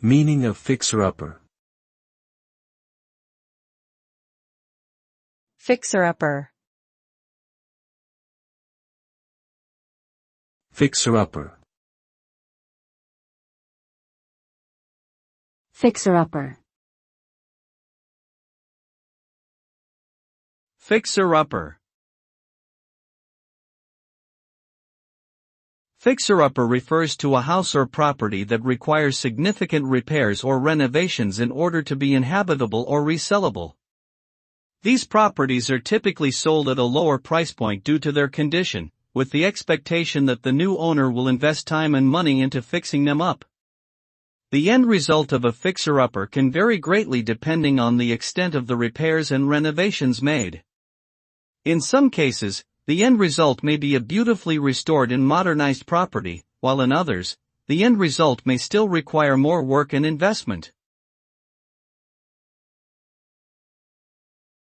Meaning of fixer-upper. Fixer-upper. Fixer-upper. Fixer-upper. Fixer-upper. Fixer-upper refers to a house or property that requires significant repairs or renovations in order to be inhabitable or resellable. These properties are typically sold at a lower price point due to their condition, with the expectation that the new owner will invest time and money into fixing them up. The end result of a fixer-upper can vary greatly depending on the extent of the repairs and renovations made. In some cases, the end result may be a beautifully restored and modernized property, while in others, the end result may still require more work and investment.